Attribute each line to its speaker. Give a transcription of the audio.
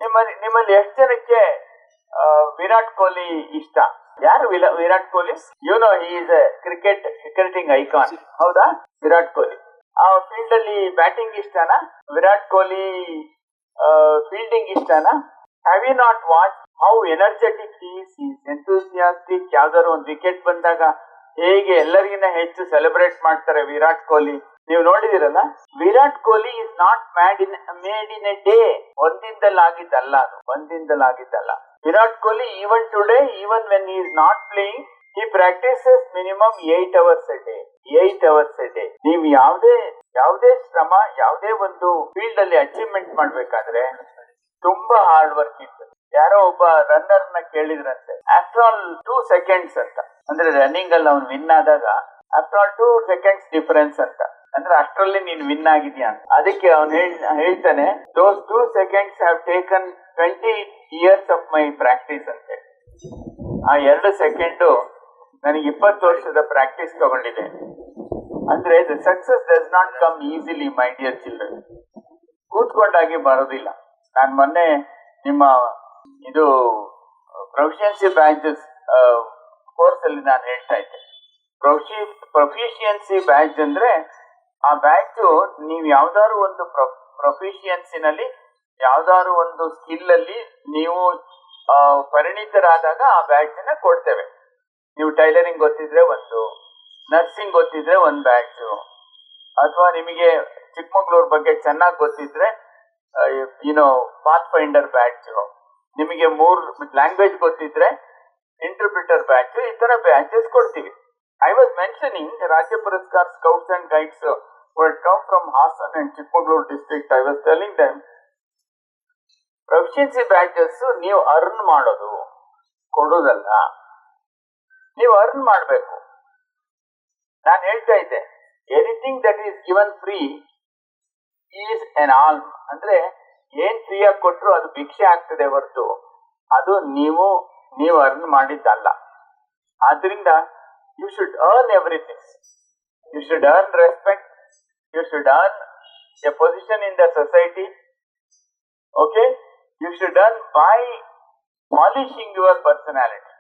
Speaker 1: ನಿಮ್ಮಲ್ಲಿ ಎಷ್ಟು ಜನಕ್ಕೆ ವಿರಾಟ್ ಕೊಹ್ಲಿ ಇಷ್ಟ? ಯಾರು Virat Kohli? He is a cricketing icon. ಹೌದಾ? ವಿರಾಟ್ ಕೊಹ್ಲಿ ಆ ಫೀಲ್ಡ್ ಅಲ್ಲಿ ಬ್ಯಾಟಿಂಗ್ ಇಷ್ಟನಾ? ವಿರಾಟ್ ಕೊಹ್ಲಿ ಫೀಲ್ಡಿಂಗ್ ಇಷ್ಟನಾ? Have you not watch how energetic is enthusiastic? ಯಾವ್ದಾದ್ರು ಒಂದು ವಿಕೆಟ್ ಬಂದಾಗ ಹೇಗೆ ಎಲ್ಲರಿಗಿನ್ನ ಹೆಚ್ಚು ಸೆಲೆಬ್ರೇಟ್ ಮಾಡ್ತಾರೆ ವಿರಾಟ್ ಕೊಹ್ಲಿ, ನೀವು ನೋಡಿದಿರಲ್ಲ. Virat Kohli is not made in a day. ಒಂದಿನದಲ್ಲಾಗಿದ್ದಲ್ಲ ಅದು, ಒಂದಿನದಲ್ಲಾಗಿದ್ದಲ್ಲ. Virat Kohli even today, even when he is not playing, he practices minimum 8 hours a day. 8 hours a day. ನೀವು ಯಾವುದೇ ಶ್ರಮ, ಯಾವುದೇ ಒಂದು ಫೀಲ್ಡ್ ಅಲ್ಲಿ ಅಚೀವ್ಮೆಂಟ್ ಮಾಡ್ಬೇಕಾದ್ರೆ ತುಂಬಾ ಹಾರ್ಡ್ ವರ್ಕ್ ಇರ್ತದೆ. ಯಾರೋ ಒಬ್ಬ ರನ್ನರ್ ನ ಕೇಳಿದ್ರಂತೆ, ಆಫ್ಟರ್ ಆಲ್ 2 seconds ಅಂತ, ಅಂದ್ರೆ ರನ್ನಿಂಗ್ ಅಲ್ಲಿ ಅವ್ನು ವಿನ್ ಆದಾಗ ಆಫ್ಟರ್ ಆಲ್ 2 seconds ಡಿಫರೆನ್ಸ್ ಅಂತ, ಅಂದ್ರೆ ಅಷ್ಟರಲ್ಲಿ ನೀನ್ ವಿನ್ ಆಗಿದ್ಯಾ ಅಂತ. ಅದಕ್ಕೆ ಅವನು ಹೇಳ್ತಾನೆ, those 2 seconds have taken 20 years of my practice ಅಂತ. ಆ 2 ಸೆಕೆಂಡ್ ನನಗೆ 20 ವರ್ಷದ ಪ್ರಾಕ್ಟೀಸ್ ತಗೊಂಡಿದೆ. ಅಂದ್ರೆ the success does not come easily my dear children. ಕೂತ್ಕೊಂಡಾಗಿ ಬರೋದಿಲ್ಲ. ನಾನು ಮೊನ್ನೆ ನಿಮ್ಮ ಇದು ಪ್ರೊಫಿಷಿಯನ್ಸಿ ಬ್ಯಾಚಸ್ ಕೋರ್ಸ್ ಅಲ್ಲಿ ನಾನು ಹೇಳ್ತಾ ಇದ್ದೆ. ಪ್ರೊಫಿಷಿಯನ್ಸಿ ಬ್ಯಾಚ್ ಅಂದ್ರೆ ಆ ಬ್ಯಾಚ್ ನೀವು ಯಾವ್ದಾದ್ರು ಒಂದು ಪ್ರೊಫಿಷಿಯನ್ಸಿನಲ್ಲಿ ಯಾವ್ದಾದ್ರು ಒಂದು ಸ್ಕಿಲ್ ಅಲ್ಲಿ ನೀವು ಪರಿಣಿತರಾದಾಗ ಆ ಬ್ಯಾಚ್ ಅನ್ನ ಕೊಡ್ತೇವೆ. ನೀವು ಟೈಲರಿಂಗ್ ಗೊತ್ತಿದ್ರೆ ಒಂದು, ನರ್ಸಿಂಗ್ ಗೊತ್ತಿದ್ರೆ ಒಂದು ಬ್ಯಾಚ್, ಅಥವಾ ನಿಮಗೆ ಚಿಕ್ಕಮಗಳೂರು ಬಗ್ಗೆ ಚೆನ್ನಾಗಿ ಗೊತ್ತಿದ್ರೆ ಪಾತ್ ಫೈಂಡರ್ ಬ್ಯಾಚ್, ನಿಮಗೆ 3 ಲ್ಯಾಂಗ್ವೇಜ್ ಗೊತ್ತಿದ್ರೆ ಇಂಟರ್ಪ್ರಿಟರ್ ಬ್ಯಾಚ್, ಈ ತರ ಬ್ಯಾಚಸ್ ಕೊಡ್ತೀವಿ. ಐ ವಾಸ್ ಮೆನ್ಷನಿಂಗ್ ರಾಜ್ಯ ಪುರಸ್ಕಾರ scouts and guides were come from Hassan and Chikmagalur district. I was telling them, proficiency badges ನೀವು ಅರ್ನ್ ಮಾಡೋದು, ಕೊಡೋದಲ್ಲ. ನೀವು ಅರ್ನ್ ಮಾಡಬೇಕು. ನಾನು ಹೇಳ್ತಾ ಇದ್ದೆ, anything that is given free is an alm. ಅಂದ್ರೆ ಏನ್ ಫ್ರೀಯಾಗಿ ಕೊಟ್ರು ಅದು ಭಿಕ್ಷೆ ಆಗ್ತದೆ ಹೊರತು ಅದು ನೀವು ಅರ್ನ್ ಮಾಡಿದ್ದಲ್ಲ. ಆದ್ರಿಂದ you should earn everything. You should earn respect. You should earn a position in the society. Okay? You should earn by polishing your personality.